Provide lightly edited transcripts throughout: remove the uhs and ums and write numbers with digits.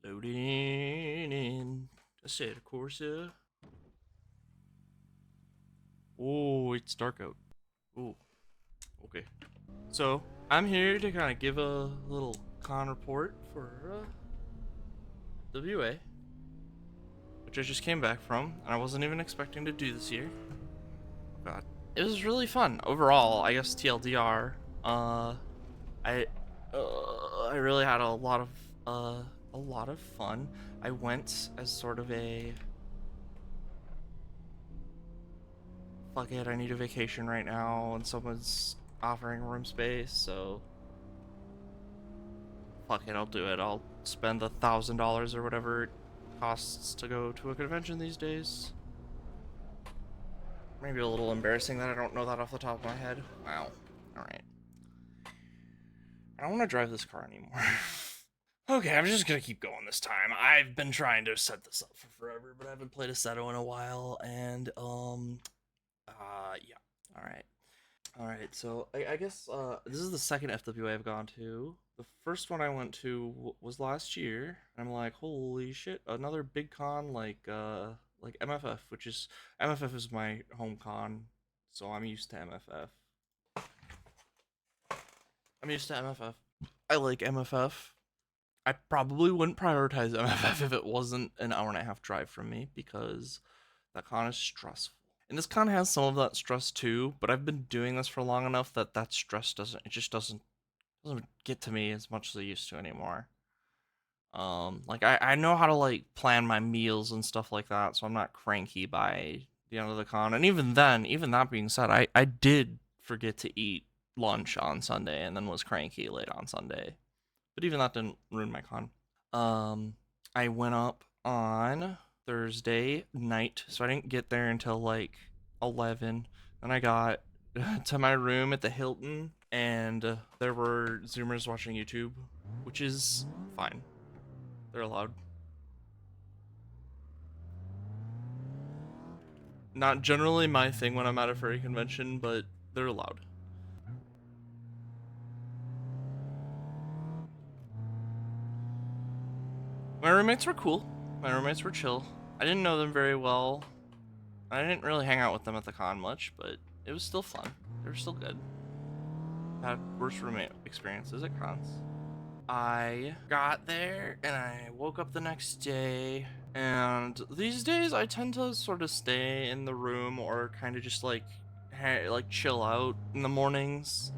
Loading in. I said, of course. Oh, it's dark out. Oh, okay. So I'm here to kind of give a little con report for WA, which I just came back from, and I wasn't even expecting to do this year. Oh God, it was really fun overall. I guess TLDR. I I really had a lot of fun. I went as sort of a fuck it, I need a vacation right now, and someone's offering room space, so fuck it, I'll do it. I'll spend $1,000 or whatever it costs to go to a convention these days. Maybe a little embarrassing that I don't know that off the top of my head. Wow. Alright. I don't want to drive this car anymore. Okay, I'm just gonna keep going this time. I've been trying to set this up for forever, but I haven't played Assetto in a while, and, yeah. Alright. Alright, so I guess this is the second FWA I've gone to. The first one I went to was last year. I'm like, holy shit, another big con like MFF, which is MFF is my home con, so I'm used to MFF. I'm used to MFF. I like MFF. I probably wouldn't prioritize MFF if it wasn't an hour and a half drive from me because that con is stressful. And this con has some of that stress too, but I've been doing this for long enough that that stress doesn't get to me as much as it used to anymore. Like I know how to like plan my meals and stuff like that, so I'm not cranky by the end of the con. And even then, even that being said, I did forget to eat lunch on Sunday and then was cranky late on Sunday. But even that didn't ruin my con. I went up on Thursday night, so I didn't get there until like 11. Then I got to my room at the Hilton, and there were Zoomers watching YouTube, which is fine. They're allowed. Not generally my thing when I'm at a furry convention, but they're allowed. My roommates were cool. My roommates were chill. I didn't know them very well. I didn't really hang out with them at the con much, but it was still fun. They were still good. Had worse roommate experiences at cons. I got there and I woke up the next day, and these days I tend to sort of stay in the room or kind of just like like chill out in the mornings.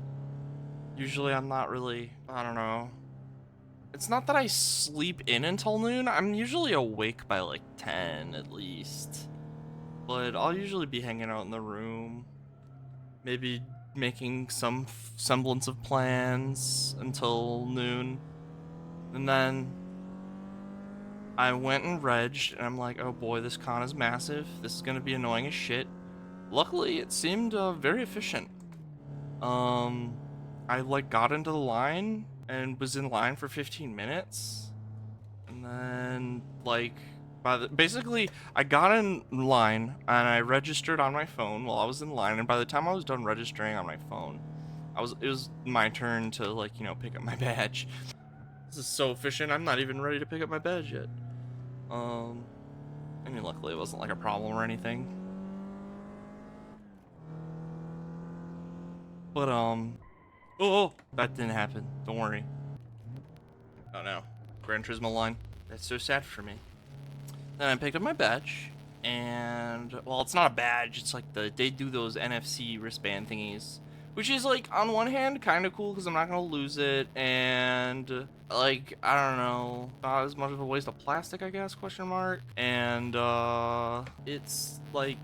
Usually I'm not really, I don't know. It's not that I sleep in until noon. I'm usually awake by like 10 at least. But I'll usually be hanging out in the room, maybe making some semblance of plans until noon. And then I went and regged, and I'm like, oh boy, this con is massive. This is gonna be annoying as shit. Luckily, it seemed very efficient. Um, I like got into the line and was in line for 15 minutes, and then like basically I got in line and I registered on my phone while I was in line, and by the time I was done registering on my phone, it was my turn to like, you know, pick up my badge. This is so efficient. I'm not even ready to pick up my badge yet. Um, I mean, luckily it wasn't like a problem or anything. But oh, that didn't happen. Don't worry. Oh no, Gran Turismo line. That's so sad for me. Then I picked up my badge, and well, it's not a badge. It's like they do those NFC wristband thingies, which is like on one hand kind of cool because I'm not gonna lose it, and like I don't know, not as much of a waste of plastic, I guess? Question mark. And it's like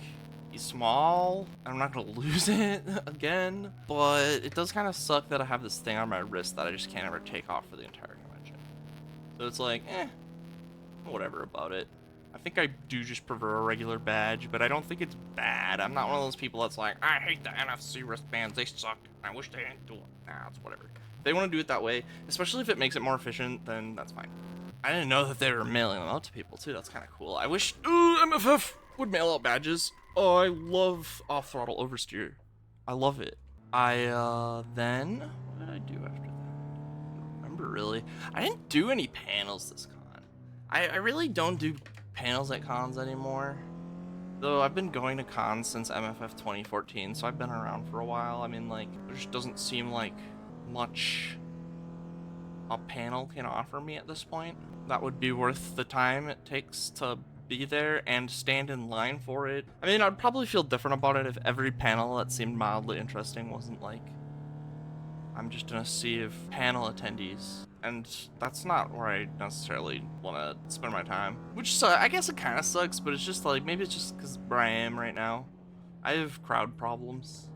small. I'm not gonna lose it again, but it does kind of suck that I have this thing on my wrist that I just can't ever take off for the entire convention. So it's like, whatever about it. I think I do just prefer a regular badge, but I don't think it's bad. I'm not one of those people that's like, I hate the NFC wristbands, they suck. I wish they didn't do it. Nah, it's whatever. If they want to do it that way, especially if it makes it more efficient, then that's fine. I didn't know that they were mailing them out to people too. That's kind of cool. I wish MFF would mail out badges. Oh, I love off-throttle oversteer. I love it. Then what did I do after that? I don't remember really. I didn't do any panels this con. I really don't do panels at cons anymore. Though I've been going to cons since MFF 2014, so I've been around for a while. I mean, like, there just doesn't seem like much a panel can offer me at this point that would be worth the time it takes to be there and stand in line for it. I mean, I'd probably feel different about it if every panel that seemed mildly interesting wasn't like, I'm just in a sea of panel attendees, and that's not where I necessarily want to spend my time. Which, I guess it kind of sucks, but it's just like, maybe it's just because where I am right now. I have crowd problems,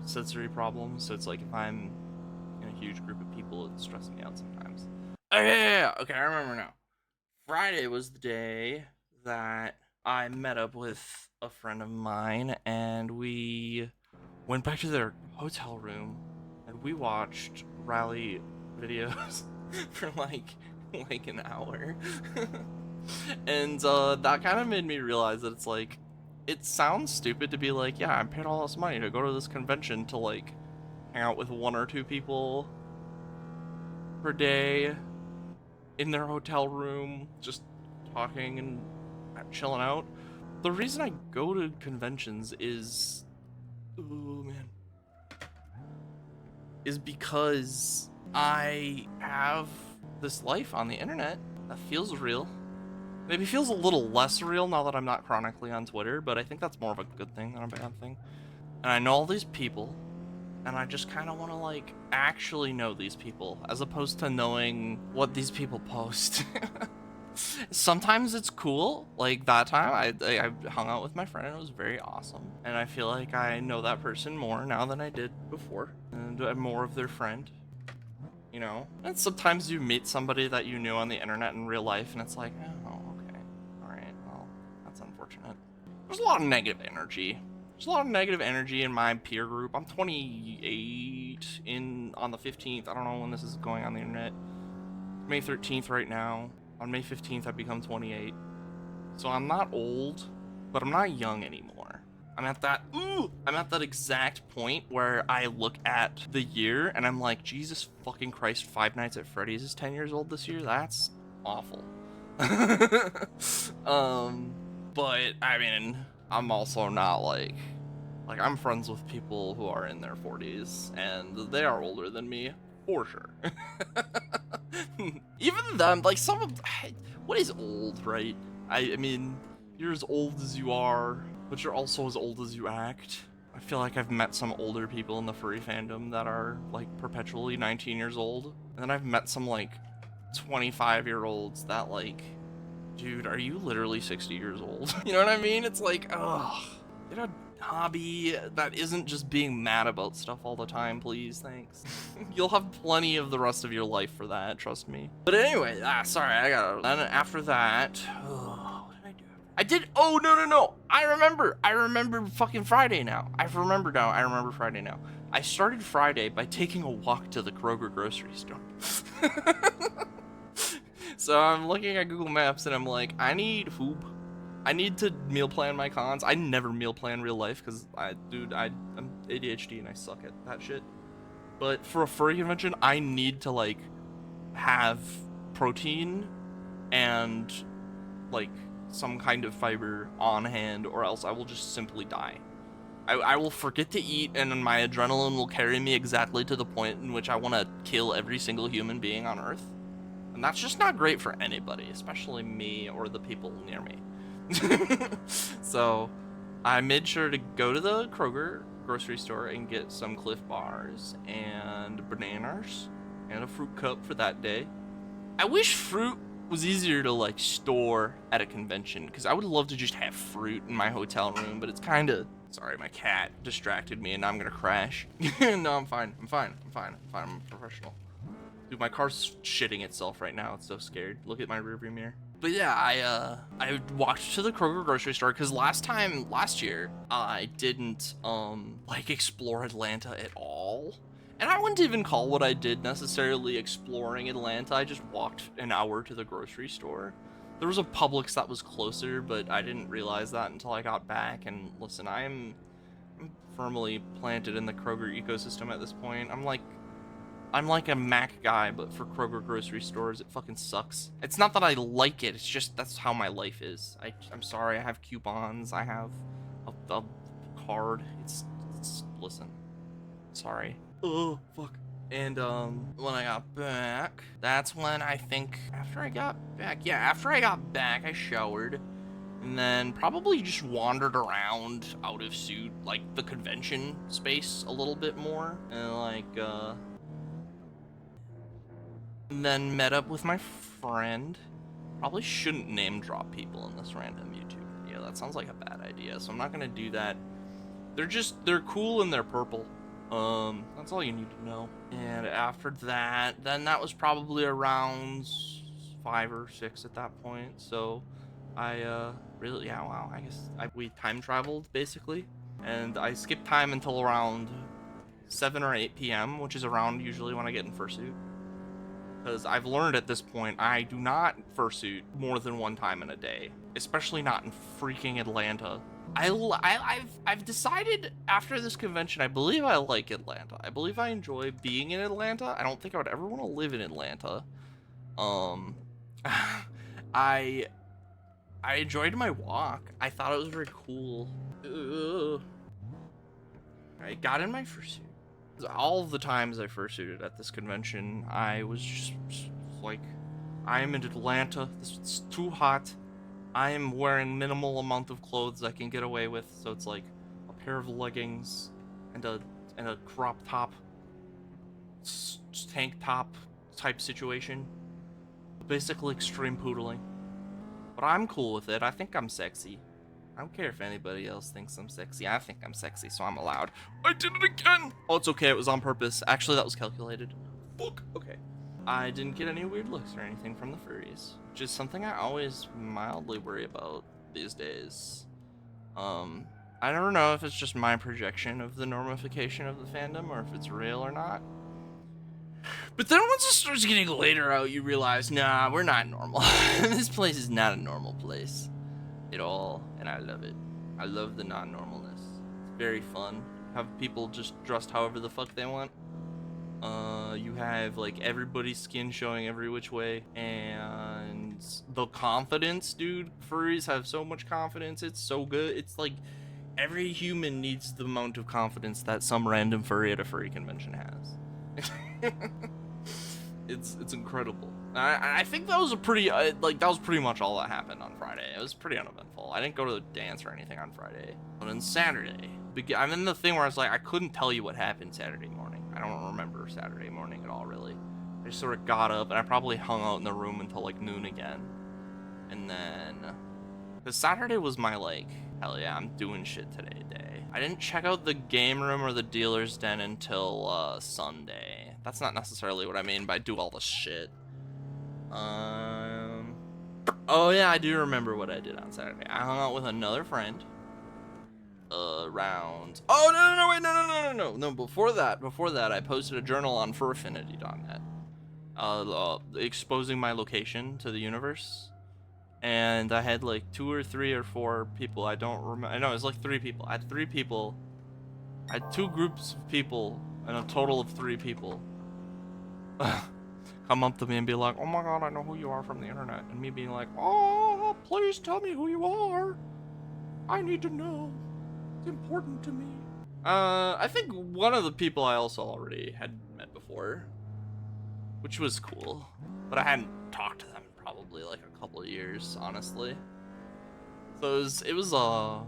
sensory problems, so it's like if I'm in a huge group of people, it's stressing me out sometimes. Oh, yeah, okay, I remember now. Friday was the day that I met up with a friend of mine, and we went back to their hotel room and we watched rally videos for like an hour. And that kind of made me realize that it's like, it sounds stupid to be like, yeah, I paid all this money to go to this convention to like hang out with 1 or 2 people per day in their hotel room, just talking and chilling out. The reason I go to conventions is, oh man, is because I have this life on the internet that feels real. Maybe feels a little less real now that I'm not chronically on Twitter, but I think that's more of a good thing than a bad thing. And I know all these people, and I just kind of want to like actually know these people as opposed to knowing what these people post. Sometimes it's cool, like that time I hung out with my friend and it was very awesome, and I feel like I know that person more now than I did before, and I'm more of their friend, you know. And sometimes you meet somebody that you knew on the internet in real life and it's like, oh, okay, all right, well, that's unfortunate. There's a lot of negative energy. There's a lot of negative energy in my peer group. I'm 28 on the 15th. I don't know when this is going on the internet. May 13th right now. On May 15th, I become 28. So I'm not old, but I'm not young anymore. I'm at that exact point where I look at the year and I'm like, Jesus fucking Christ, Five Nights at Freddy's is 10 years old this year? That's awful. But I mean, I'm also not like I'm friends with people who are in their 40s and they are older than me for sure. Even them, like some of, what is old, right? I mean, you're as old as you are, but you're also as old as you act. I feel like I've met some older people in the furry fandom that are like perpetually 19 years old, and then I've met some like 25-year-olds that like, dude, are you literally 60 years old? You know what I mean? It's like, ugh, get a hobby that isn't just being mad about stuff all the time, please, thanks. You'll have plenty of the rest of your life for that, trust me. But anyway, sorry, I gotta, and after that, what did I do? I did, oh, no, I remember fucking Friday now. I remember Friday now. I started Friday by taking a walk to the Kroger grocery store. So I'm looking at Google Maps and I'm like, I need food. I need to meal plan my cons. I never meal plan real life because I'm ADHD and I suck at that shit. But for a furry convention, I need to like have protein and like some kind of fiber on hand, or else I will just simply die. I will forget to eat, and my adrenaline will carry me exactly to the point in which I want to kill every single human being on Earth. And that's just not great for anybody, especially me or the people near me. So I made sure to go to the Kroger grocery store and get some Cliff Bars and bananas and a fruit cup for that day. I wish fruit was easier to like store at a convention, because I would love to just have fruit in my hotel room, but it's kind of, sorry, my cat distracted me and now I'm gonna crash. No, I'm fine, I'm a professional. Dude, my car's shitting itself right now, it's so scared. Look at my rearview mirror. But yeah, I walked to the Kroger grocery store because last year, I didn't, like, explore Atlanta at all. And I wouldn't even call what I did necessarily exploring Atlanta. I just walked an hour to the grocery store. There was a Publix that was closer, but I didn't realize that until I got back. And listen, I'm firmly planted in the Kroger ecosystem at this point. I'm like I'm like a Mac guy, but for Kroger grocery stores, it fucking sucks. It's not that I like it, it's just that's how my life is. I'm sorry, I have coupons, I have a card. It's listen, sorry. Oh, fuck. And when I got back, that's when I think after I got back, I showered. And then probably just wandered around out of suit, like the convention space a little bit more. And like, and then met up with my friend. Probably shouldn't name drop people in this random YouTube video. That sounds like a bad idea, so I'm not gonna do that. They're cool and they're purple. That's all you need to know. And after that, then that was probably around 5 or 6 at that point. So I really, yeah, wow, I guess we time traveled basically, and I skipped time until around 7 or 8 p.m., which is around usually when I get in fursuit, because I've learned at this point I do not fursuit more than one time in a day, especially not in freaking Atlanta. I've decided after this convention, I believe I like Atlanta. I believe I enjoy being in Atlanta. I don't think I would ever want to live in Atlanta. I enjoyed my walk. I thought it was very cool. I got in my fursuit. All of the times I fursuited at this convention, I was just like, I am in Atlanta. This is too hot. I am wearing minimal amount of clothes I can get away with, so it's like a pair of leggings and a crop top, tank top type situation. Basically extreme poodling. But I'm cool with it. I think I'm sexy. I don't care if anybody else thinks I'm sexy. I think I'm sexy, so I'm allowed. I did it again! Oh, it's okay. It was on purpose. Actually, that was calculated. Fuck. Okay. I didn't get any weird looks or anything from the furries, which is something I always mildly worry about these days. I don't know if it's just my projection of the normification of the fandom or if it's real or not. But then once it starts getting later out, you realize, nah, we're not normal. This place is not a normal place at all, and I love it. I love the non-normalness. It's very fun. Have people just dressed however the fuck they want. You have like everybody's skin showing every which way, and the confidence, dude. Furries have so much confidence. It's so good. It's like every human needs the amount of confidence that some random furry at a furry convention has. It's incredible. I think that was a pretty that was pretty much all that happened on Friday. It was pretty uneventful. I didn't go to the dance or anything on Friday, but on Saturday, I'm in the thing where I was like, I couldn't tell you what happened Saturday morning. I don't remember Saturday morning at all, really. I just sort of got up and I probably hung out in the room until like noon again, and then because Saturday was my like, hell yeah, I'm doing shit today day. I didn't check out the game room or the dealer's den until Sunday. That's not necessarily what I mean by do all the shit. Oh yeah, I do remember what I did on Saturday. I hung out with another friend around. Oh no, wait, no. Before that, I posted a journal on furaffinity.net, exposing my location to the universe. And I had like 2 or 3 or 4 people. I don't remember. I know it was like 3 people. I had 3 people. I had 2 groups of people and a total of 3 people come up to me and be like, "Oh my god, I know who you are from the internet," and me being like, "Oh, please tell me who you are. I need to know. It's important to me." I think one of the people I also already had met before, which was cool, but I hadn't talked to them in probably like a couple of years, honestly. So it was at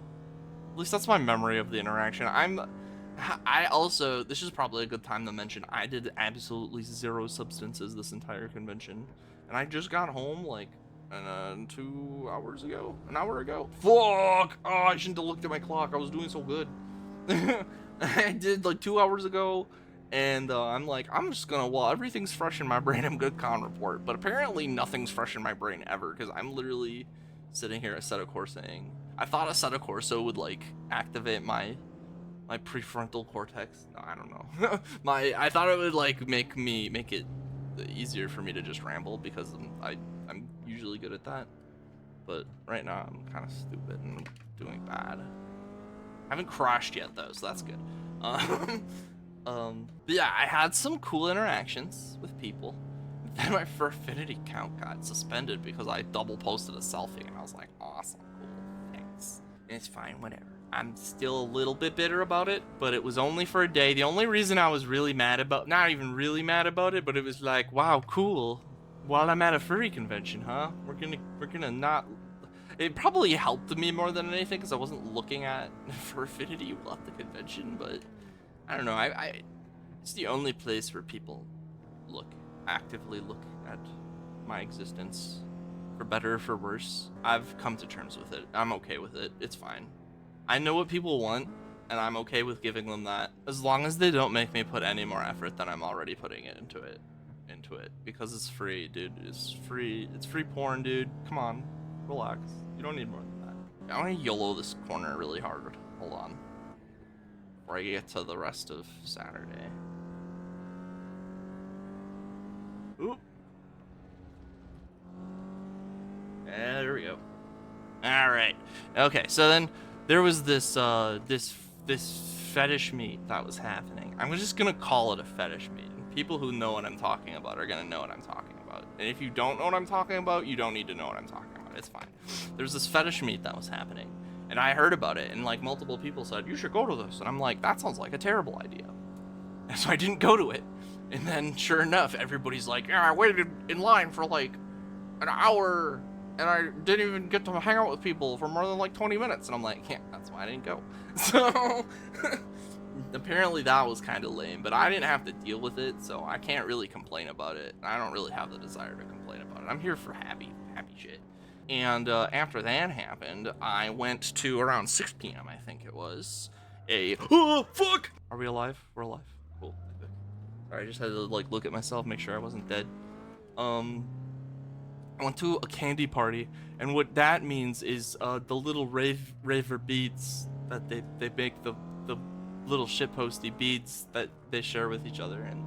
least that's my memory of the interaction. I also, this is probably a good time to mention, I did absolutely 0 substances this entire convention, and I just got home like 2 hours ago, an hour ago. Fuck! Oh, I shouldn't have looked at my clock. I was doing so good. I did like 2 hours ago, and I'm like, I'm just gonna, well, everything's fresh in my brain. I'm good con report, but apparently nothing's fresh in my brain ever, because I'm literally sitting here at Assetto Corsaing. I thought Assetto Corsa would like activate my prefrontal cortex. No, I don't know. I thought it would like make it easier for me to just ramble, because I'm usually good at that. But right now I'm kind of stupid and doing bad. I haven't crashed yet though, so that's good. But yeah, I had some cool interactions with people. Then my Furfinity account got suspended because I double posted a selfie, and I was like, awesome, cool, thanks. And it's fine, whatever. I'm still a little bit bitter about it, but it was only for a day. The only reason I was really mad about, not even really mad about it, but it was like, wow, cool. While I'm at a furry convention, huh? We're gonna not. It probably helped me more than anything because I wasn't looking at Furfinity while at the convention, but I don't know. It's the only place where people actively look at my existence, for better or for worse. I've come to terms with it. I'm okay with it. It's fine. I know what people want, and I'm okay with giving them that, as long as they don't make me put any more effort than I'm already putting it into it. Because it's free, dude. It's free porn, dude. Come on, relax. You don't need more than that. I want to YOLO this corner really hard. Hold on, before I get to the rest of Saturday. Oop. Yeah, there we go. All right. Okay, so then there was this this fetish meet that was happening. I'm just gonna call it a fetish meet. People who know what I'm talking about are gonna know what I'm talking about. And if you don't know what I'm talking about, you don't need to know what I'm talking about. It's fine. There's this fetish meet that was happening, and I heard about it, and like multiple people said, you should go to this. And I'm like, that sounds like a terrible idea. And so I didn't go to it. And then sure enough, everybody's like, yeah, I waited in line for like an hour and I didn't even get to hang out with people for more than like 20 minutes. And I'm like, yeah, that's why I didn't go. So apparently that was kind of lame, but I didn't have to deal with it, so I can't really complain about it. I don't really have the desire to complain about it. I'm here for happy shit. And after that happened, I went to around 6 p.m. I think it was oh fuck, are we alive? We're alive. Cool. Sorry, I just had to like look at myself, make sure I wasn't dead. I went to a candy party, and what that means is the little raver beads that they make, the little shitposty beads that they share with each other, and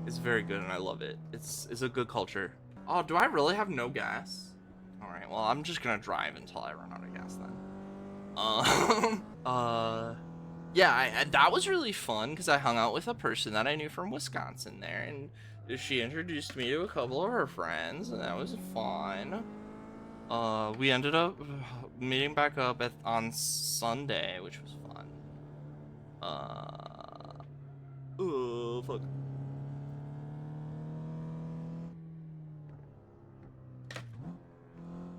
it's very good, and I love it. It's a good culture. Oh, do I really have no gas? All right, well, I'm just gonna drive until I run out of gas then. Yeah, that was really fun because I hung out with a person that I knew from Wisconsin there, and she introduced me to a couple of her friends, and that was fun. We ended up meeting back up on Sunday, which was fun. Oh fuck.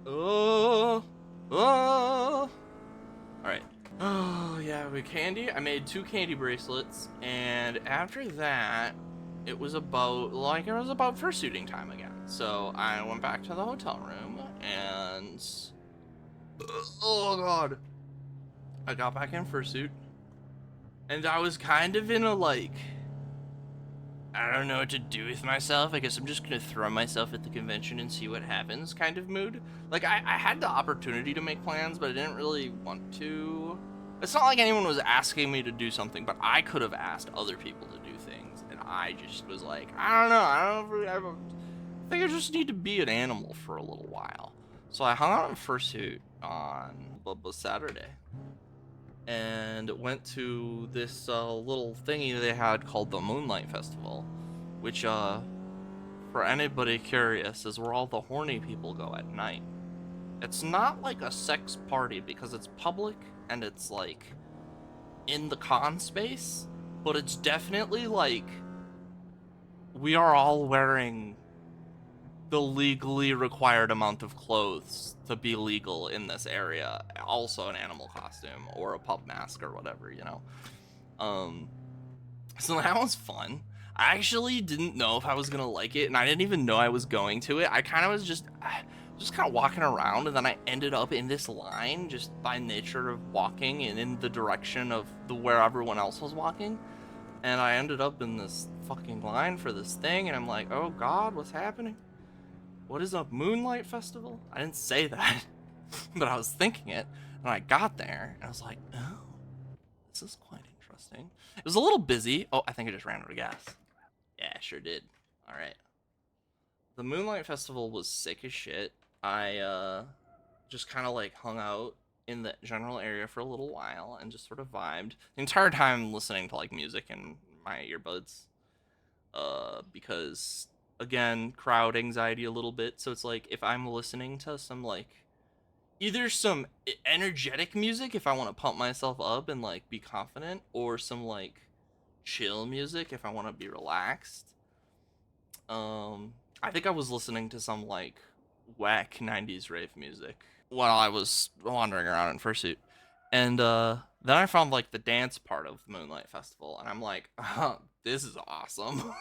Oh. All right. Oh yeah, with candy. I made 2 candy bracelets, and after that, it was about fursuiting time again. So I went back to the hotel room, and oh god, I got back in fursuit, and I was kind of in a like, I don't know what to do with myself. I guess I'm just gonna throw myself at the convention and see what happens kind of mood. Like I had the opportunity to make plans, but I didn't really want to. It's not like anyone was asking me to do something, but I could have asked other people to do things, and I just was like, I don't know. I think I just need to be an animal for a little while. So I hung out in fursuit on Saturday, and went to this little thingy they had called the Moonlight Festival, which for anybody curious is where all the horny people go at night. It's not like a sex party because it's public and it's like in the con space, but it's definitely like we are all wearing the legally required amount of clothes to be legal in this area, also an animal costume or a pup mask or whatever, you know. So that was fun. I actually didn't know if I was gonna like it, and I didn't even know I was going to it. I kind of was just kind of walking around, and then I ended up in this line just by nature of walking and in the direction of where everyone else was walking, and I ended up in this fucking line for this thing, and I'm like, oh god, what's happening? What is a Moonlight Festival? I didn't say that, but I was thinking it, and I got there, and I was like, oh, this is quite interesting. It was a little busy. Oh, I think I just ran out of gas. Yeah, sure did. All right. The Moonlight Festival was sick as shit. I just kind of like hung out in the general area for a little while and just sort of vibed. The entire time listening to like music and my earbuds. Because again, crowd anxiety a little bit. So it's like if I'm listening to some like either some energetic music if I want to pump myself up and like be confident, or some like chill music if I want to be relaxed. I think I was listening to some like whack 90s rave music while I was wandering around in fursuit. And then I found like the dance part of Moonlight Festival, and I'm like, oh, this is awesome.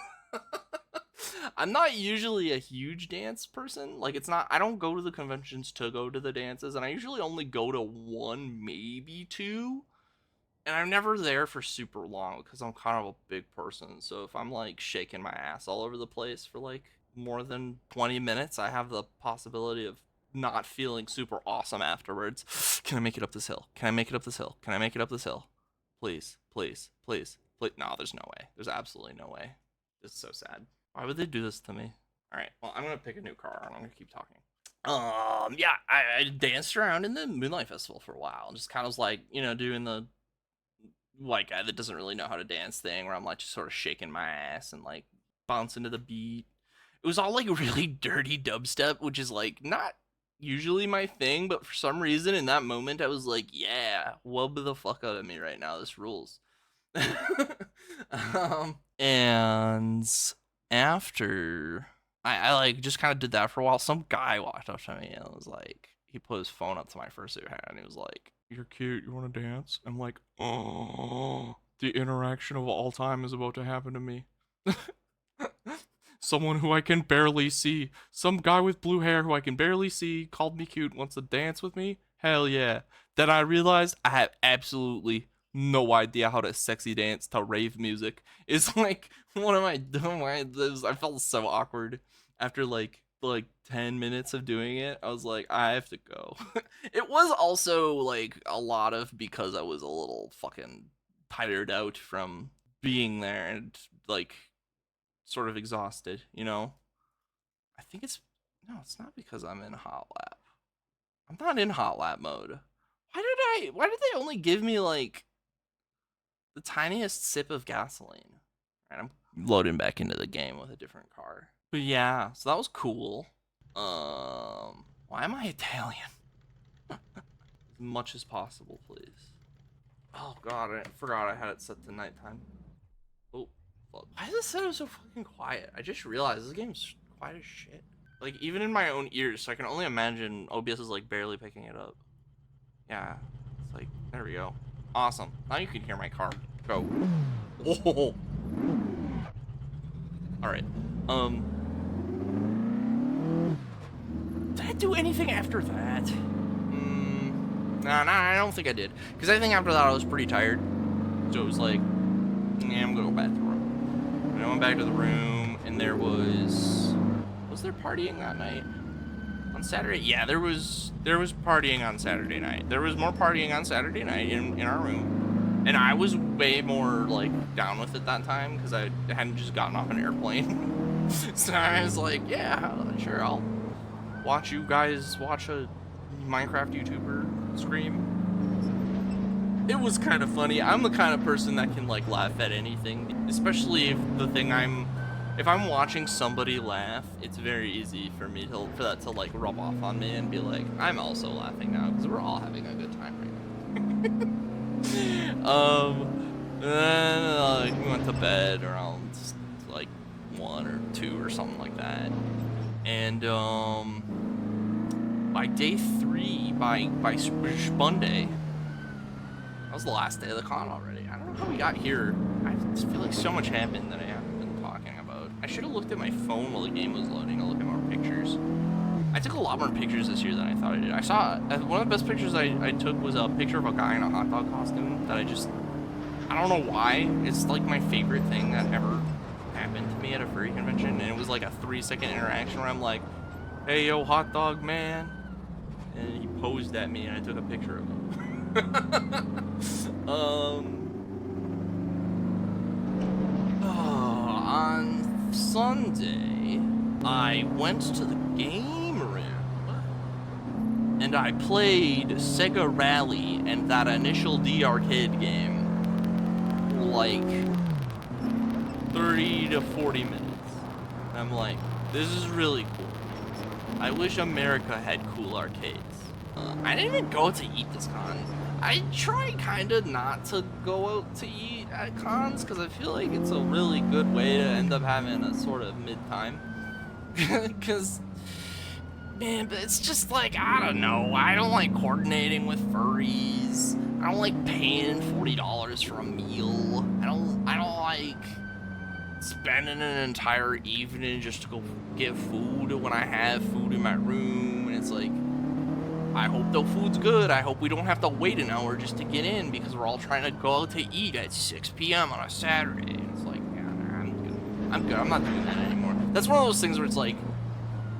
I'm not usually a huge dance person. Like, it's not, I don't go to the conventions to go to the dances, and I usually only go to one, maybe two. And I'm never there for super long because I'm kind of a big person. So if I'm like shaking my ass all over the place for like more than 20 minutes, I have the possibility of not feeling super awesome afterwards. Can I make it up this hill? Can I make it up this hill? Can I make it up this hill? Please, please, please, please. No, there's no way. There's absolutely no way. This is so sad. Why would they do this to me? All right, well, I'm gonna pick a new car and I'm gonna keep talking. Yeah, I danced around in the Moonlight Festival for a while and just kind of was like, you know, doing the white guy that doesn't really know how to dance thing where I'm like just sort of shaking my ass and like bouncing to the beat. It was all like really dirty dubstep, which is like not usually my thing, but for some reason in that moment I was like, yeah, wub the fuck out of me right now. This rules. And after I like just kind of did that for a while, some guy walked up to me and was like, he put his phone up to my fursuit hand and he was like, "You're cute, you want to dance?" I'm like, oh, the interaction of all time is about to happen to me. Someone who I can barely see, some guy with blue hair who I can barely see called me cute, wants to dance with me? Hell yeah. Then I realized I have absolutely no idea how to sexy dance to rave music. It's like, what am I doing? I felt so awkward after like 10 minutes of doing it. I was like, I have to go. It was also like a lot of because I was a little fucking tired out from being there and like sort of exhausted, you know? I think it's it's not because I'm in hot lap. I'm not in hot lap mode. Why did they only give me like the tiniest sip of gasoline? Right, I'm loading back into the game with a different car. But yeah, so that was cool. Why am I Italian? As much as possible, please. Oh god, I forgot I had it set to nighttime. Oh, why is this setup so fucking quiet? I just realized this game's quiet as shit. Like, even in my own ears, so I can only imagine OBS is like barely picking it up. Yeah, it's like, there we go. Awesome. Now you can hear my car. Go. Oh. Alright. Did I do anything after that? Nah, I don't think I did. Because I think after that I was pretty tired. So it was like, yeah, I'm gonna go back to the room. And I went back to the room, and there was there partying that night? On Saturday? Yeah, there was partying on Saturday night. There was more partying on Saturday night in our room. And I was way more, like, down with it that time, because I hadn't just gotten off an airplane. So I was like, yeah, sure, I'll watch you guys watch a Minecraft YouTuber scream. It was kind of funny. I'm the kind of person that can, like, laugh at anything, especially if if I'm watching somebody laugh, it's very easy for me for that to like rub off on me and be like, I'm also laughing now because we're all having a good time right now. Then we went to bed around like 1 or 2 or something like that, and by day 3, by Monday, that was the last day of the con already. I don't know how we got here. I just feel like so much happened that I haven't been talking about. I should have looked at my phone while the game was loading to look at more pictures. I took a lot more pictures this year than I thought I did. I saw one of the best pictures I took was a picture of a guy in a hot dog costume that I don't know why. It's like my favorite thing that ever happened to me at a furry convention, and it was like a 3-second interaction where I'm like, "Hey, yo, hot dog man," and he posed at me, and I took a picture of him. On Sunday, I went to the game room and I played Sega Rally and that initial D arcade game like 30 to 40 minutes. And I'm like, this is really cool. I wish America had cool arcades. I didn't even go to eat this con. I try kind of not to go out to eat at cons because I feel like it's a really good way to end up having a sort of mid-time. Because, man, but it's just like, I don't know. I don't like coordinating with furries. I don't like paying $40 for a meal. I don't like spending an entire evening just to go get food when I have food in my room. And it's like, I hope the food's good. I hope we don't have to wait an hour just to get in because we're all trying to go out to eat at 6 p.m. on a Saturday. And it's like, yeah, nah, I'm good. I'm good. I'm not doing that anymore. That's one of those things where it's like,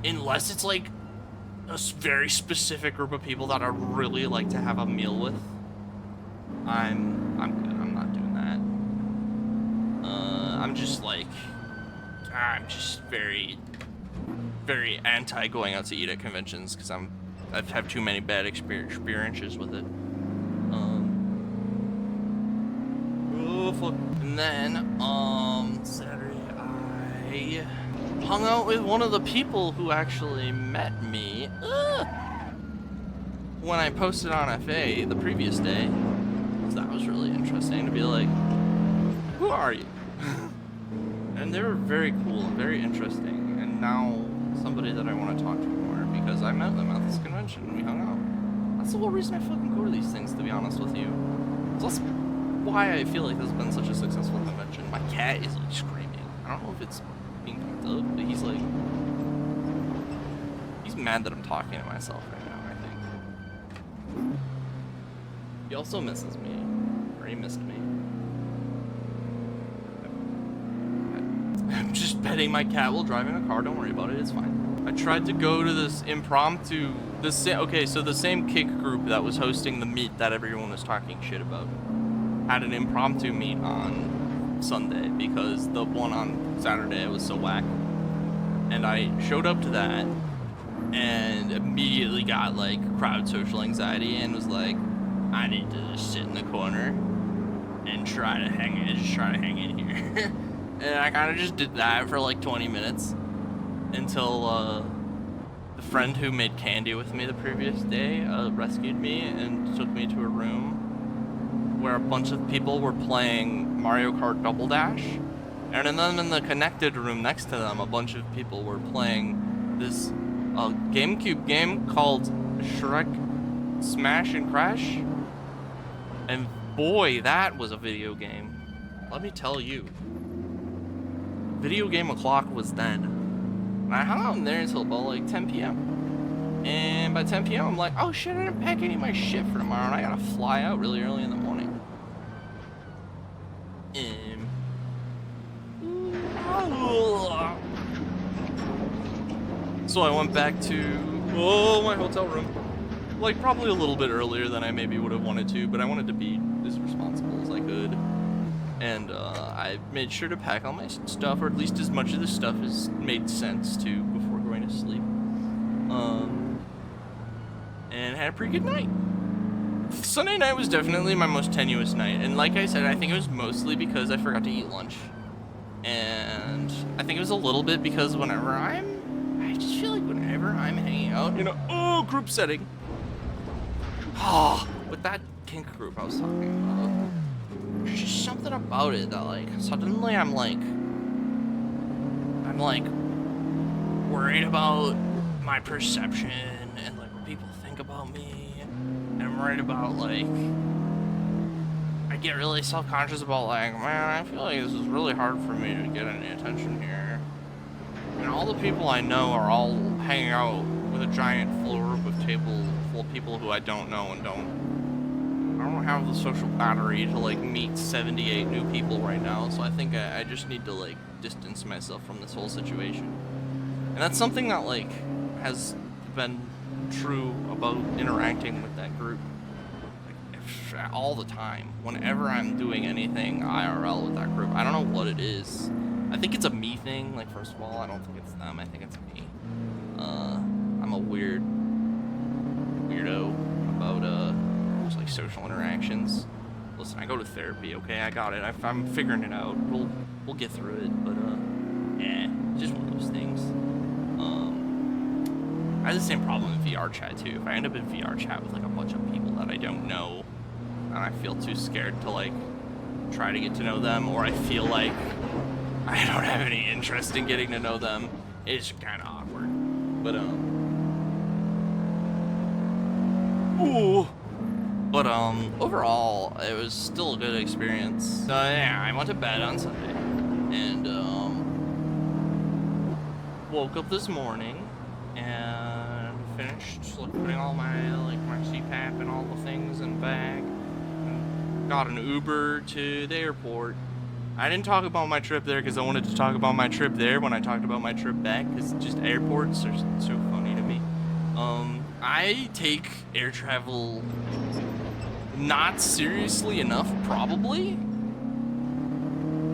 unless it's like a very specific group of people that I really like to have a meal with, I'm good. I'm not doing that. I'm just like, I'm just very, very anti going out to eat at conventions because I've had too many bad experiences with it. Oh fuck. And then Saturday I hung out with one of the people who actually met me when I posted on FA the previous day. So that was really interesting to be like, who are you? And they were very cool and very interesting, and now somebody that I want to talk to more because I met them at this convention and we hung out. That's the whole reason I fucking go to these things, to be honest with you. So that's why I feel like this has been such a successful convention. My cat is like screaming. I don't know if it's being picked up, but he's mad that I'm talking to myself right now, I think. He also misses me, or he missed me. I'm just petting my cat while driving a car. Don't worry about it. It's fine. I tried to go to this impromptu. So the same kick group that was hosting the meet that everyone was talking shit about had an impromptu meet on Sunday because the one on Saturday was so whack. And I showed up to that and immediately got like crowd social anxiety and was like, I need to just sit in the corner and try to hang in here. And I kind of just did that for like 20 minutes until the friend who made candy with me the previous day rescued me and took me to a room where a bunch of people were playing Mario Kart Double Dash. And then in the connected room next to them, a bunch of people were playing this GameCube game called Shrek Smash and Crash. And boy, that was a video game. Let me tell you. Video game o'clock was then. And I hung out in there until about like 10 p.m. And by 10 p.m. I'm like, oh shit, I didn't pack any of my shit for tomorrow and I gotta fly out really early in the morning. So I went back to my hotel room. Like probably a little bit earlier than I maybe would have wanted to, but I wanted to be as responsible as I could. And I made sure to pack all my stuff, or at least as much of the stuff as made sense to before going to sleep. And had a pretty good night. Sunday night was definitely my most tenuous night, and like I said, I think it was mostly because I forgot to eat lunch. And I think it was a little bit because I just feel like whenever I'm hanging out in a group setting, with that kink group I was talking about, there's just something about it that like suddenly I'm like worried about my perception and like what people think about me, and I'm worried about like I get really self-conscious about like, man, I feel like this is really hard for me to get any attention here, and all the people I know are all hanging out with a giant full group of table full of people who I don't know and I don't have the social battery to like meet 78 new people right now, so I think I just need to like distance myself from this whole situation. And that's something that like has been true about interacting with that group like, all the time. Whenever I'm doing anything IRL with that group, I don't know what it is. I think it's a me thing. Like, first of all, I don't think it's them. I think it's me. I'm a weirdo about just like social interactions. Listen, I go to therapy, okay? I got it. I'm figuring it out. we'll get through it. But yeah, just one of those things. I have the same problem in VR chat too. If I end up in VR chat with like a bunch of people that I don't know, and I feel too scared to like try to get to know them, or I feel like I don't have any interest in getting to know them, it's kind of awkward. But overall, it was still a good experience. So yeah, I went to bed on Sunday, and woke up this morning and finished like putting all my my CPAP and all the things in the bag. And got an Uber to the airport. I didn't talk about my trip there because I wanted to talk about my trip there when I talked about my trip back, because just airports are so funny to me. I take air travel not seriously enough, probably,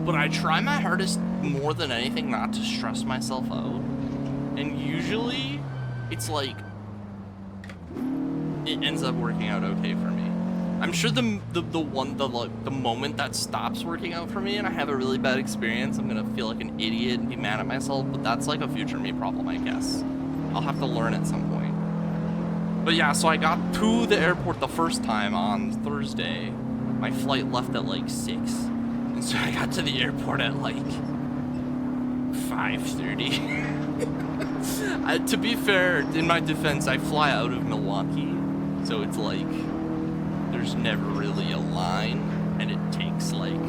but I try my hardest more than anything not to stress myself out, and usually it's like it ends up working out okay for me. I'm sure the moment that stops working out for me and I have a really bad experience, I'm gonna feel like an idiot and be mad at myself, but that's like a future me problem, I guess. I'll have to learn at some point. But yeah, so I got to the airport the first time on Thursday. My flight left at like 6. And so I got to the airport at like 5:30. To be fair, in my defense, I fly out of Milwaukee. So it's like, there's never really a line. And it takes like...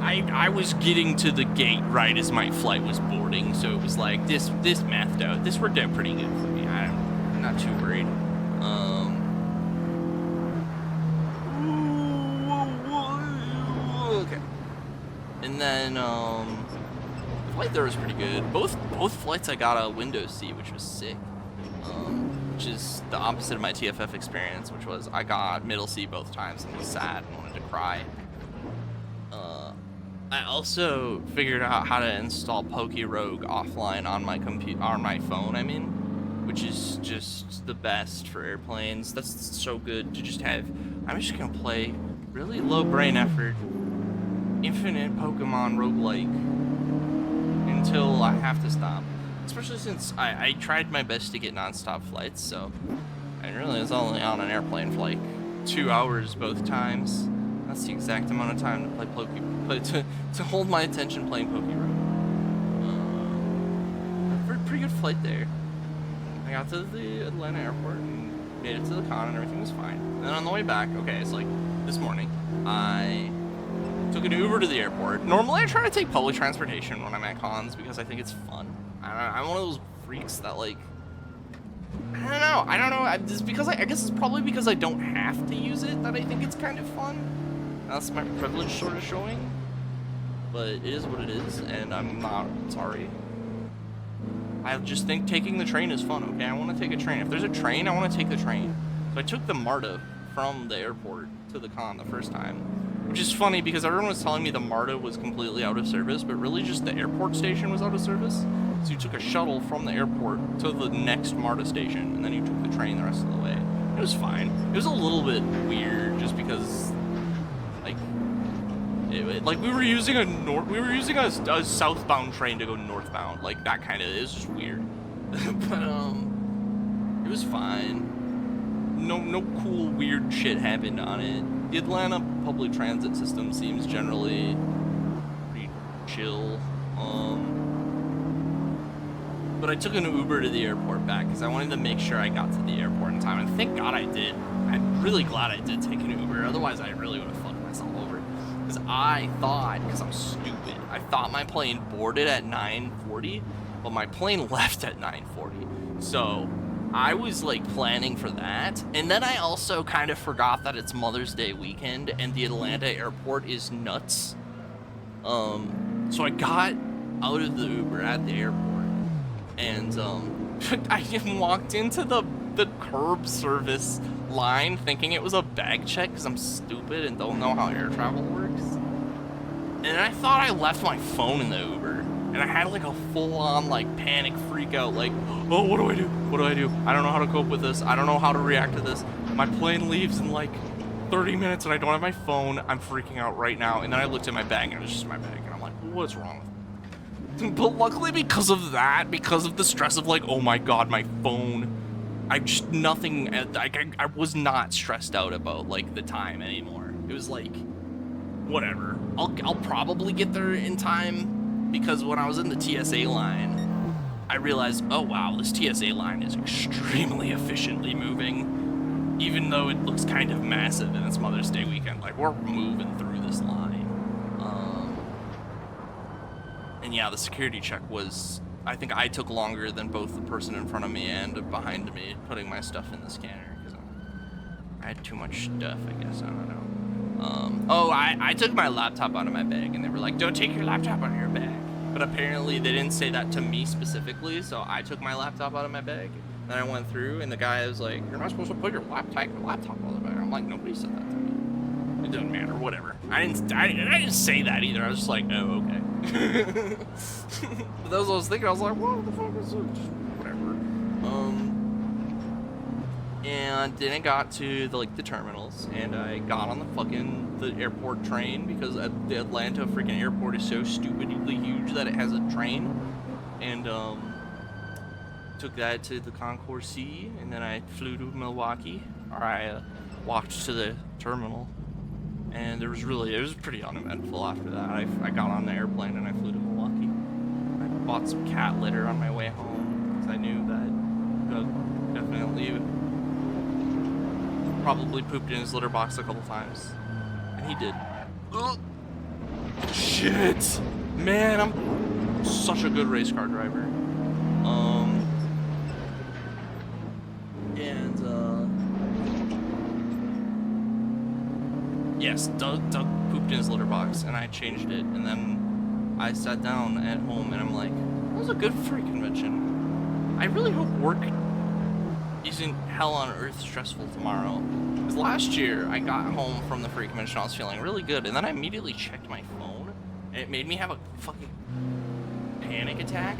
I was getting to the gate right as my flight was boarding. So it was like, this mathed out. This worked out pretty good for me. I'm not too worried. Okay. And then the flight there was pretty good. Both flights I got a window seat, which was sick. Which is the opposite of my TFF experience, which was I got middle seat both times and was sad and wanted to cry. I also figured out how to install PokeRogue offline on my phone. I mean. Which is just the best for airplanes. That's so good to just have. I'm just gonna play really low brain effort, infinite Pokemon roguelike until I have to stop. Especially since I tried my best to get non-stop flights, so I really was only on an airplane for like 2 hours both times. That's the exact amount of time to to hold my attention playing PokeRogue. Pretty good flight there. I got to the Atlanta airport and made it to the con and everything was fine. And then on the way back, okay, it's like this morning, I took an Uber to the airport. Normally I try to take public transportation when I'm at cons because I think it's fun. I'm one of those freaks that like, I don't know. Just because I guess it's probably because I don't have to use it that I think it's kind of fun. That's my privilege sort of showing. But it is what it is, and I'm not sorry. I just think taking the train is fun, okay? I want to take a train. If there's a train, I want to take the train. So I took the MARTA from the airport to the con the first time, which is funny because everyone was telling me the MARTA was completely out of service, but really just the airport station was out of service. So you took a shuttle from the airport to the next MARTA station, and then you took the train the rest of the way. It was fine. It was a little bit weird just because, like, we were using a southbound train to go northbound, like that kind of is just weird. But it was fine. No cool weird shit happened on it. The Atlanta public transit system seems generally pretty chill. But I took an Uber to the airport back because I wanted to make sure I got to the airport in time, and thank God I did. I'm really glad I did take an Uber. Otherwise, I really would have fucked myself over. Because because I'm stupid, I thought my plane boarded at 9:40, but my plane left at 9:40. So I was like planning for that. And then I also kind of forgot that it's Mother's Day weekend and the Atlanta airport is nuts. So I got out of the Uber at the airport and I walked into the curb service line thinking it was a bag check because I'm stupid and don't know how air travel works. And I thought I left my phone in the Uber, and I had like a full-on like panic freak out, like, oh, what do I do? What do I do? I don't know how to cope with this. I don't know how to react to this. My plane leaves in like 30 minutes and I don't have my phone. I'm freaking out right now. And then I looked at my bag and it was just my bag. And I'm like, what's wrong with me? But luckily because of that, because of the stress of like, oh my God, my phone, I was not stressed out about like the time anymore. It was like, whatever. I'll probably get there in time, because when I was in the TSA line, I realized, oh wow, this TSA line is extremely efficiently moving, even though it looks kind of massive and it's Mother's Day weekend. Like, we're moving through this line. And yeah, the security check was, I think I took longer than both the person in front of me and behind me putting my stuff in the scanner, because I had too much stuff, I guess, I don't know. I took my laptop out of my bag, and they were like, don't take your laptop out of your bag. But apparently they didn't say that to me specifically, so I took my laptop out of my bag. Then I went through, and the guy was like, you're not supposed to put your laptop out of the bag. I'm like, nobody said that to me. It doesn't matter, whatever. I didn't say that either. I was just like, oh, okay. But that was what I was thinking. I was like, what the fuck is it? Just whatever. And then I got to the terminals, and I got on the airport train, because the Atlanta freaking airport is so stupidly huge that it has a train, and took that to the Concourse C, and then I flew to Milwaukee, or I walked to the terminal, and it was pretty uneventful after that. I got on the airplane and I flew to Milwaukee. I bought some cat litter on my way home, because I knew that Doug definitely probably pooped in his litter box a couple times, and he did. Ugh. Shit, man, I'm such a good race car driver. Yes, Doug pooped in his litter box, and I changed it, and then I sat down at home, and I'm like, that was a good Furry convention. I really hope work isn't hell on earth stressful tomorrow. Because last year, I got home from the Furry convention, I was feeling really good, and then I immediately checked my phone, and it made me have a fucking panic attack,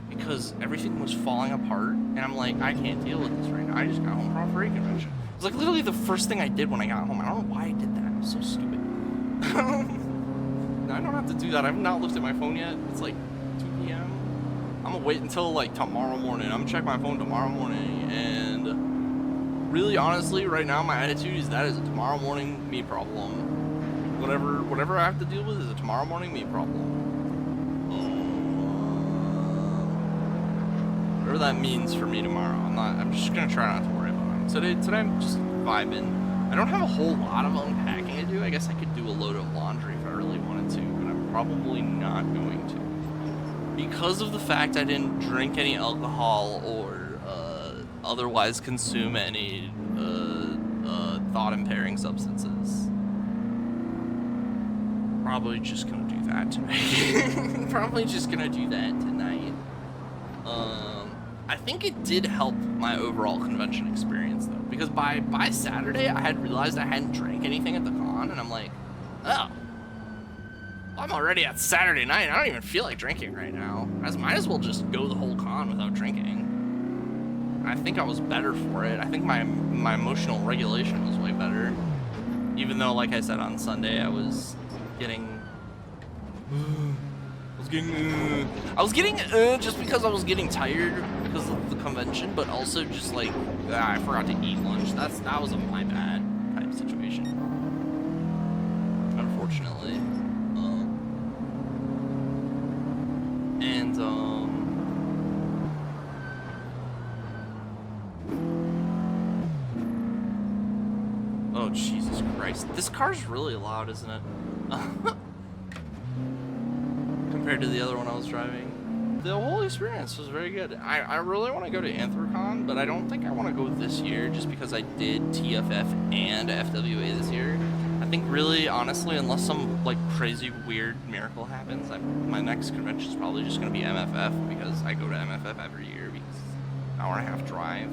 because everything was falling apart, and I'm like, I can't deal with this right now. I just got home from a Furry convention. It was like literally the first thing I did when I got home. I don't know why I did that. I was so stupid. I don't have to do that. I've not looked at my phone yet. It's like 2 p.m. I'm gonna wait until like tomorrow morning. I'm gonna check my phone tomorrow morning, and really honestly right now my attitude is that is a tomorrow morning me problem. Whatever I have to deal with is a tomorrow morning me problem. Whatever that means for me tomorrow. I'm just gonna try not to worry about it. Today I'm just vibing. I don't have a whole lot of unpacking to do. I guess I could do a load of laundry if I really wanted to, but I'm probably not going to. Because of the fact I didn't drink any alcohol or otherwise consume any thought-impairing substances. Probably just gonna do that tonight. Probably just gonna do that tonight. I think it did help my overall convention experience, though, because by Saturday, I had realized I hadn't drank anything at the con, and I'm like, oh, I'm already at Saturday night. I don't even feel like drinking right now. I might as well just go the whole con without drinking. I think I was better for it. I think my emotional regulation was way better, even though, like I said on Sunday, I was getting just because I was getting tired because of the convention, but also just like I forgot to eat lunch. That was a my bad type of situation, unfortunately. Oh Jesus Christ! This car's really loud, isn't it? Compared to the other one I was driving. The whole experience was very good. I really want to go to Anthrocon, but I don't think I want to go this year just because I did TFF and FWA this year. I think really, honestly, unless some like crazy weird miracle happens, my next convention is probably just going to be MFF, because I go to MFF every year because an hour and a half drive.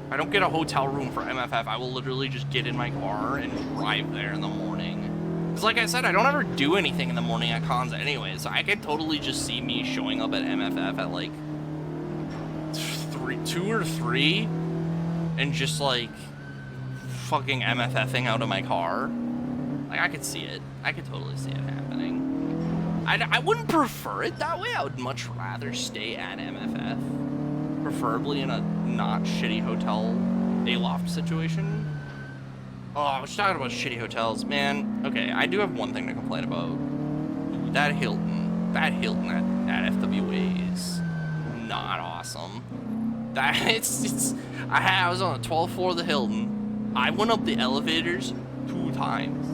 If I don't get a hotel room for MFF, I will literally just get in my car and drive there in the morning. Because like I said, I don't ever do anything in the morning at cons anyway, so I could totally just see me showing up at MFF at like 2 or 3 and just like fucking MFFing out of my car. Like, I could see it. I could totally see it happening. I wouldn't prefer it that way. I would much rather stay at MFF. Preferably in a not shitty hotel A-loft situation. Oh, I was talking about shitty hotels. Man, okay, I do have one thing to complain about. Dude, that Hilton at FWA is not awesome. I was on the 12th floor of the Hilton. I went up the elevators 2 times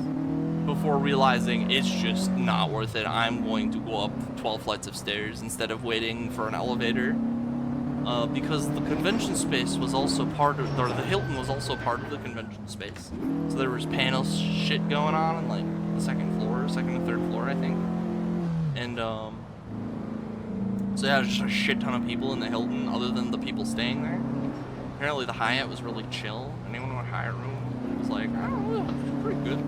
before realizing it's just not worth it. I'm going to go up 12 flights of stairs instead of waiting for an elevator. Because the convention space was also part of, or the Hilton was also part of the convention space. So there was panel shit going on like the second and third floor, I think. And, so yeah, there's just a shit ton of people in the Hilton other than the people staying there. Apparently the Hyatt was really chill. Anyone in a Hyatt room was like, I don't know, it's pretty good.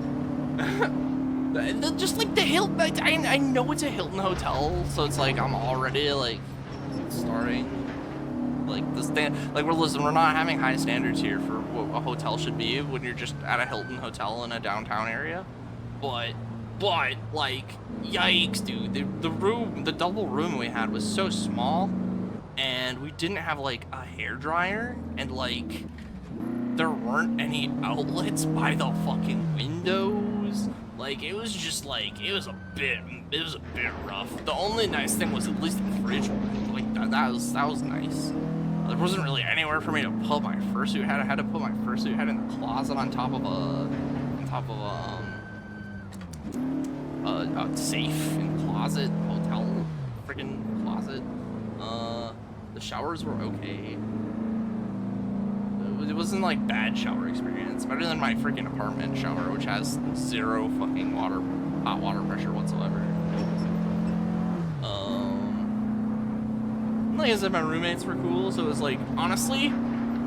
Just like the Hilton, like, I know it's a Hilton hotel, so it's like I'm already like starting like the we're not having high standards here for what a hotel should be when you're just at a Hilton hotel in a downtown area, but like, yikes, dude, the double room we had was so small, and we didn't have like a hairdryer, and like there weren't any outlets by the fucking windows. Like, it was just like, it was a bit rough. The only nice thing was at least the fridge, like that was nice. There wasn't really anywhere for me to put my fursuit hat. I had to put my fursuit hat in the closet on top of a safe in closet, hotel freaking closet. The showers were okay. It wasn't like bad shower experience. Better than my freaking apartment shower, which has 0 fucking hot water pressure whatsoever. Like I said, my roommates were cool, so it was like, honestly,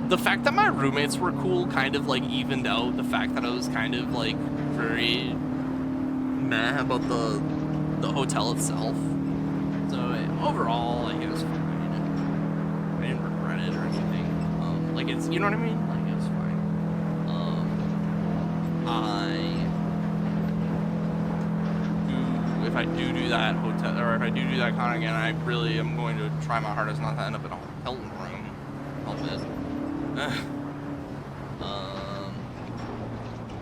the fact that my roommates were cool kind of like evened out the fact that I was kind of like very meh about the hotel itself. So overall, like, it was fine. I didn't regret it or anything. Like, it's, you know what I mean? Like, it was fine. If I do that hotel, or if I do that con again, I really am going to try my hardest not to end up in a Hilton room. I'll bet.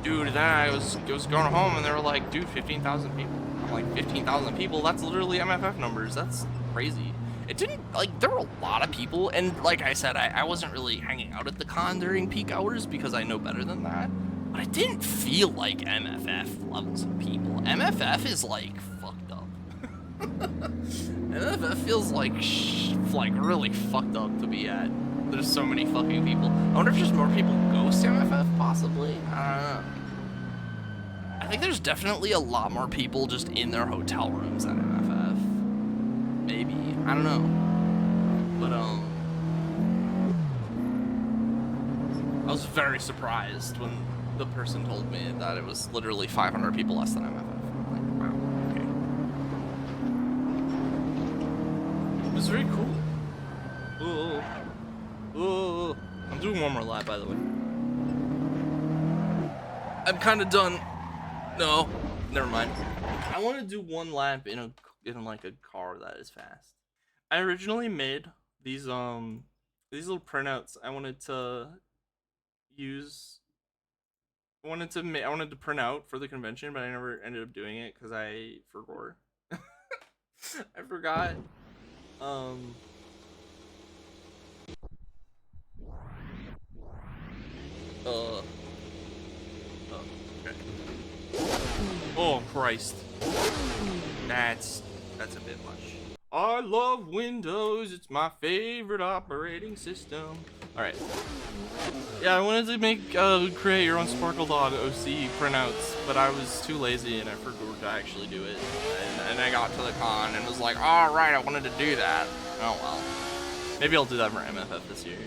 Dude, then I was going home and they were like, dude, 15,000 people. I'm like, 15,000 people? That's literally MFF numbers. That's crazy. It didn't, like, there were a lot of people, and like I said, I wasn't really hanging out at the con during peak hours because I know better than that. But it didn't feel like MFF levels of people. MFF is like fucked up. MFF feels like really fucked up to be at. There's so many fucking people. I wonder if just more people ghost MFF, possibly? I don't know. I think there's definitely a lot more people just in their hotel rooms at MFF. Maybe. I don't know. But, I was very surprised when the person told me that it was literally 500 people less than MFF. I'm like, wow, okay. It was very cool. Oh, I'm doing one more lap, by the way. I'm kind of done. No, never mind. I want to do one lap in like a car that is fast. I originally made these little printouts. I wanted to print out for the convention, but I never ended up doing it because I forgot. I forgot. Okay. Oh Christ. That's a bit much. I love Windows. It's my favorite operating system. All right. Yeah, I wanted to make create your own Sparkle Dog OC printouts, but I was too lazy and I forgot to actually do it. And I got to the con and was like, all right, I wanted to do that. Oh well. Maybe I'll do that for MFF this year.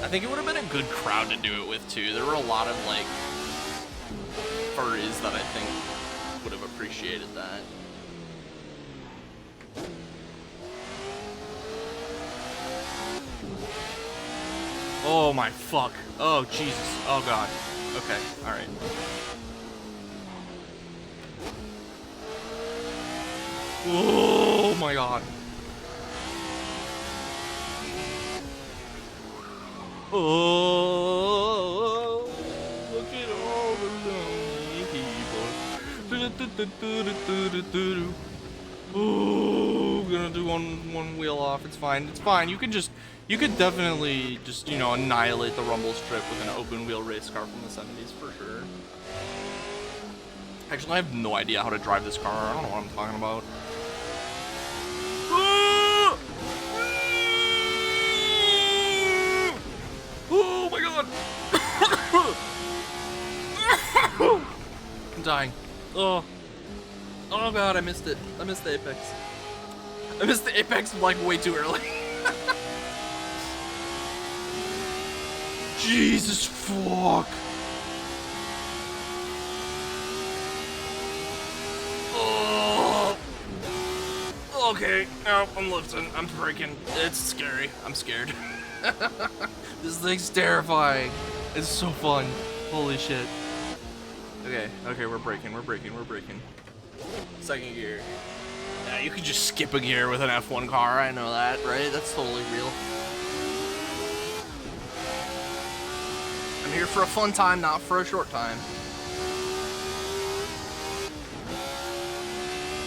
I think it would have been a good crowd to do it with too. There were a lot of like furries that I think would have appreciated that. Oh my fuck. Oh Jesus. Oh god. Okay, alright. Oh my god. Oh, look at all the lonely people. Oh, gonna do one wheel off. It's fine. It's fine. You could definitely just, you know, annihilate the rumble strip with an open wheel race car from the 70s for sure. Actually, I have no idea how to drive this car. I don't know what I'm talking about. Oh my god! I'm dying. Oh. Oh god, I missed it. I missed the apex. I missed the apex like way too early. Jesus fuck. Oh. Okay, no, I'm lifting. I'm braking. It's scary. I'm scared. This thing's terrifying. It's so fun. Holy shit. Okay, we're braking. Second gear. Yeah, you could just skip a gear with an F1 car. I know that, right? That's totally real. I'm here for a fun time, not for a short time.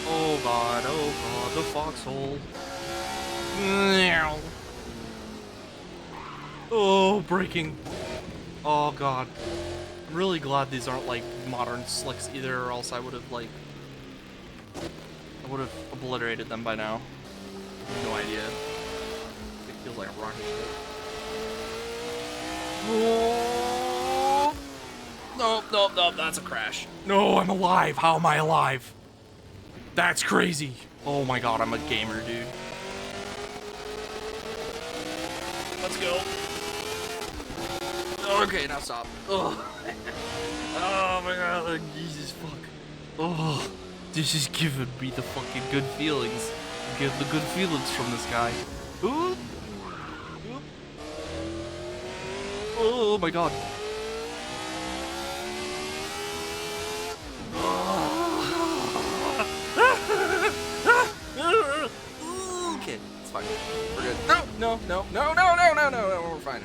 Oh god, the foxhole. Oh, braking. Oh god. I'm really glad these aren't like modern slicks either, or else I would have obliterated them by now. No idea. It feels like a rocket ship. Oh. Nope, that's a crash. No, I'm alive. How am I alive? That's crazy. Oh my god, I'm a gamer, dude. Let's go. Okay, now stop. Oh, oh my god, Jesus fuck. Oh, this is giving me the fucking good feelings. I'm getting the good feelings from this guy. Ooh. Oh my god. Okay, it's fine. We're good. No, we're fine,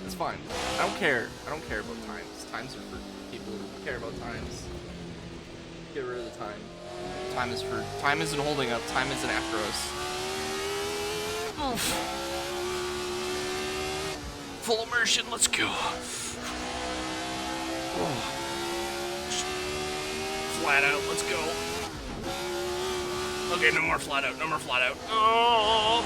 It's fine. I don't care about times. Times are for people who care about times. Get rid of the time. Time isn't holding up. Time isn't after us. Oof. Full immersion, let's go. Oh. Flat out, let's go. Okay, no more flat out. Oh.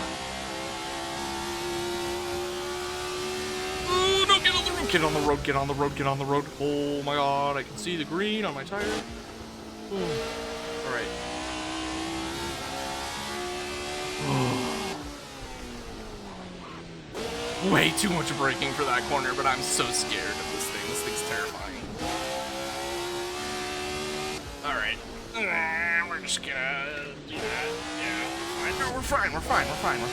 Oh, no, get on the road. Get on the road. Oh my god, I can see the green on my tire. Alright. Way too much braking for that corner, but I'm so scared of this thing. This thing's terrifying. Alright. We're just gonna do that. Yeah. No, we're fine. Everyone's fine.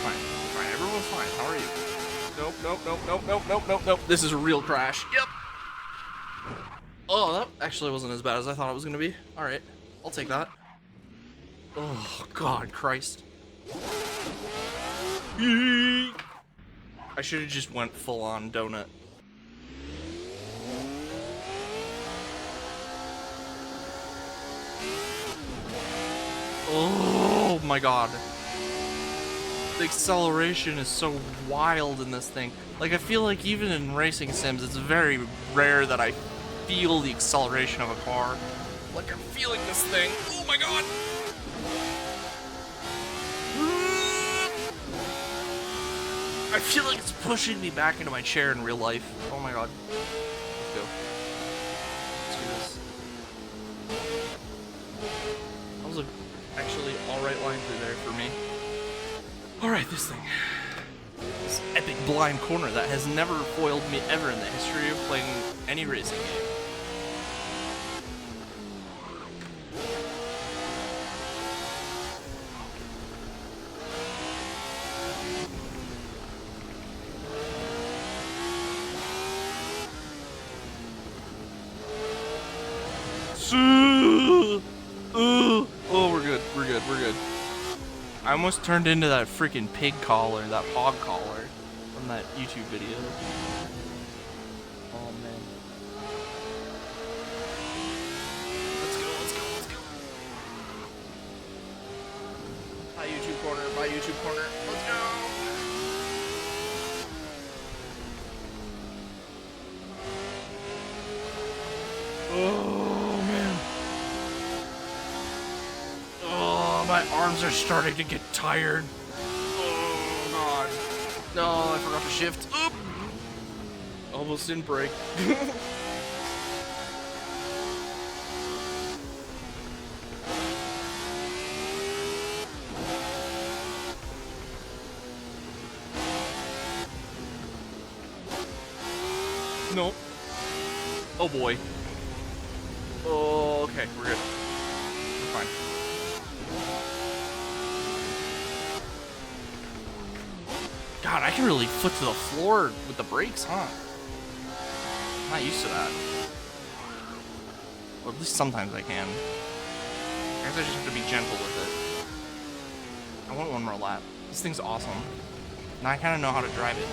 How are you? Nope. This is a real crash. Yep. Oh, that actually wasn't as bad as I thought it was gonna be. Alright. I'll take that. Oh, God, Christ. I should have just went full on donut. Oh my god. The acceleration is so wild in this thing. Like, I feel like even in racing sims, it's very rare that I feel the acceleration of a car. Like, I'm feeling this thing. Oh my god. I feel like it's pushing me back into my chair in real life. Oh my god. Let's go. Let's do this. That was actually alright line through there for me. Alright, this thing. This epic blind corner that has never foiled me ever in the history of playing any racing game. Oh, we're good. We're good. We're good. I almost turned into that freaking pig collar, that hog collar from that YouTube video. Oh man. Let's go. Let's go. Let's go. Bye YouTube corner. Bye YouTube corner. Let's go. Oh man. Oh, my arms are starting to get tired. Oh god. No, I forgot to shift. Oop. Almost didn't break. Nope. Oh boy. Oh, okay, we're good. We're fine. God, I can really foot to the floor with the brakes, huh? I'm not used to that. Well, at least sometimes I can. I guess I just have to be gentle with it. I want one more lap. This thing's awesome. Now I kind of know how to drive it.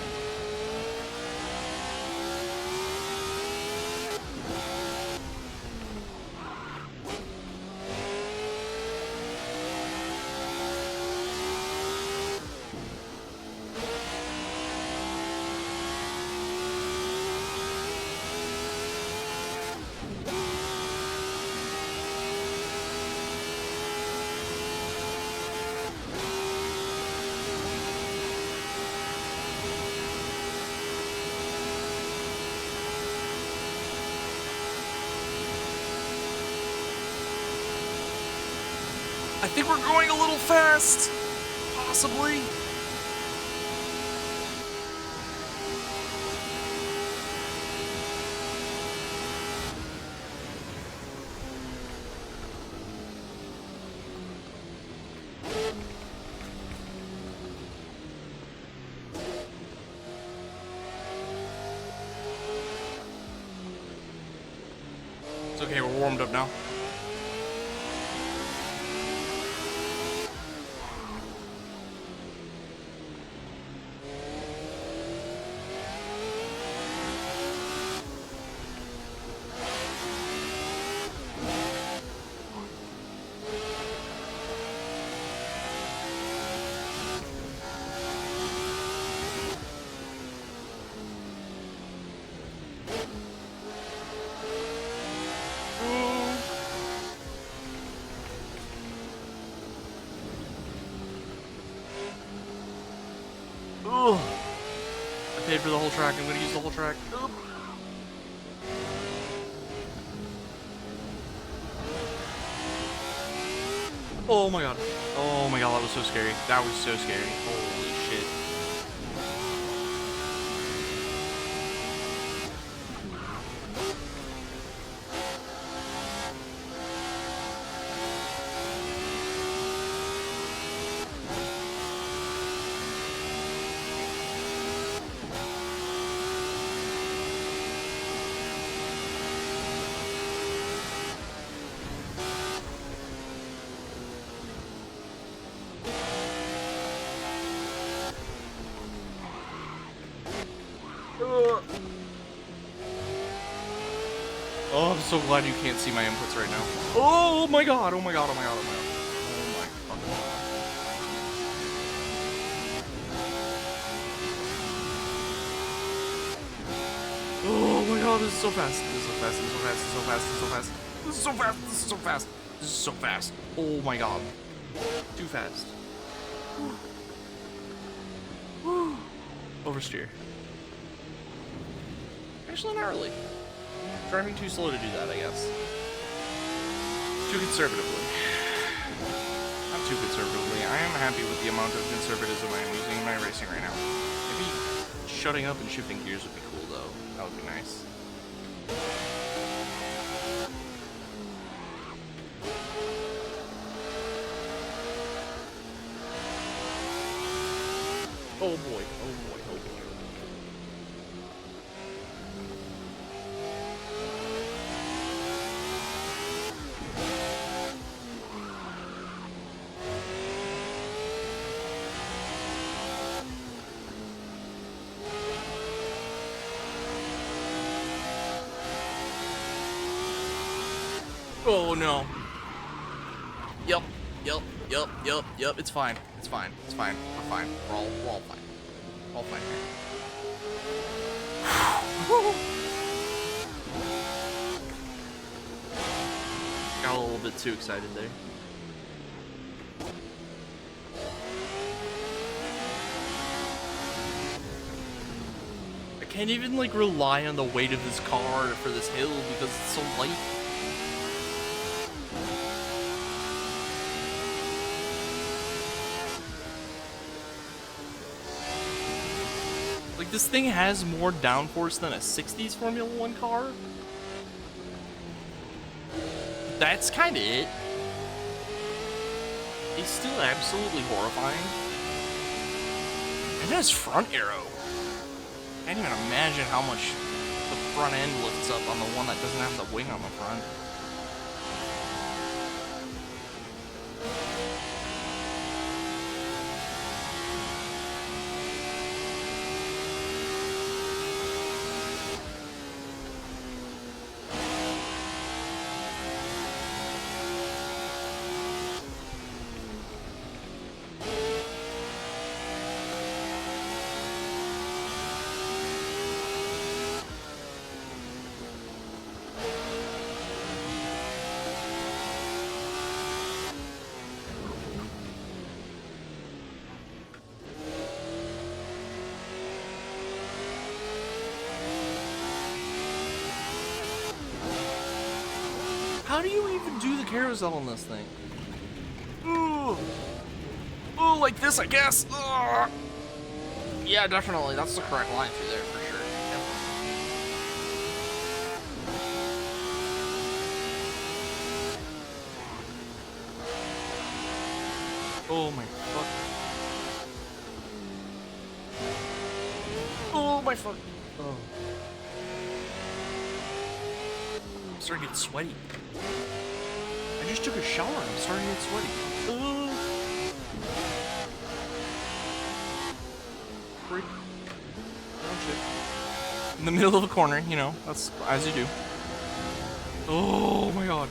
I think we're going a little fast. Possibly. It's okay, we're warmed up now. Ugh. I paid for the whole track. I'm gonna use the whole track. Ugh. Oh my god. Oh my god, that was so scary. That was so scary. Holy shit. Oh, I'm so glad you can't see my inputs right now. Oh my god, oh my god, oh my god, oh my god. Oh my fucking god. Oh my god, this is so fast. This is so fast, this is so fast, this is so fast, this is so fast. This is so fast, this is so fast. This is so fast. Oh my god. Too fast. Oversteer. Actually, not really. Driving too slow to do that, I guess. Too conservatively. Not too conservatively. I am happy with the amount of conservatism I am using in my racing right now. Maybe shutting up and shifting gears would be cool, though. That would be nice. Oh boy, oh boy, oh boy. Oh no. Yep. It's fine. It's fine. It's fine. We're fine. We're all fine. We're all fine here. Got a little bit too excited there. I can't even like rely on the weight of this car for this hill because it's so light. Like, this thing has more downforce than a 60s Formula 1 car. That's kind of it. It's still absolutely horrifying. And it has front aero. I can't even imagine how much the front end lifts up on the one that doesn't have the wing on the front. How do you even do the carousel on this thing? Ooh. Oh, like this, I guess. Ugh. Yeah, definitely. That's the correct line through there for sure. Definitely. Oh my fuck. Oh my fuck. Oh. I'm starting to get sweaty. I just took a shower and I'm starting to get sweaty. Freak. Oh shit. In the middle of a corner, you know, that's as you do. Oh my god.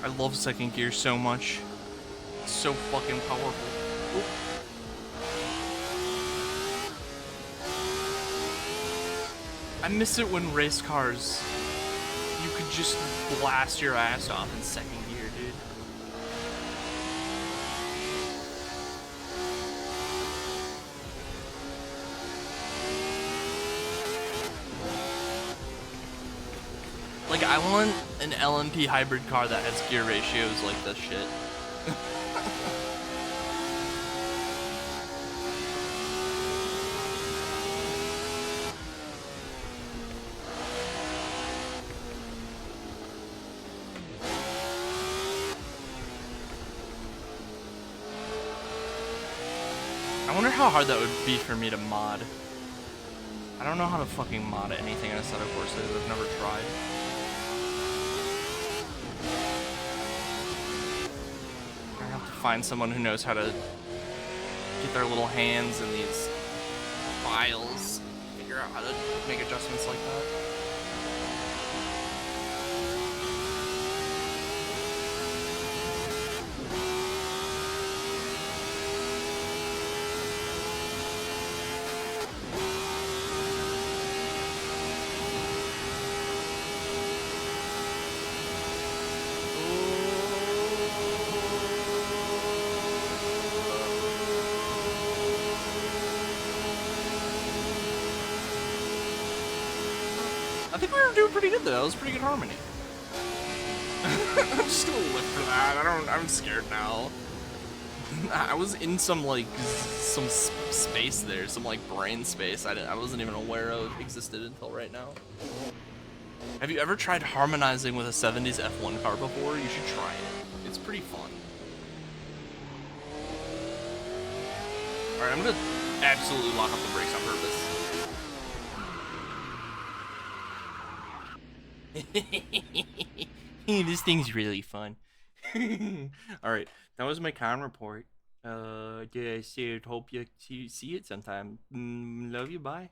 I love second gear so much. It's so fucking powerful. Oop. I miss it when race cars, you could just blast your ass off in second gear, dude. Like, I want an LMP hybrid car that has gear ratios like this shit. I wonder how hard that would be for me to mod. I don't know how to fucking mod anything in a set of courses. I've never tried. Find someone who knows how to get their little hands in these files, figure out how to make adjustments like that. I think we were doing pretty good though. That was pretty good harmony. I'm just gonna live for that. I'm scared now. I was in some like some space there, some like brain space I wasn't even aware of existed until right now. Have you ever tried harmonizing with a 70s F1 car before? You should try it. It's pretty fun. Alright, I'm gonna absolutely lock up the brakes on purpose. This thing's really fun. Alright, that was my con report. Yeah, I hope you see it sometime. Love you, bye.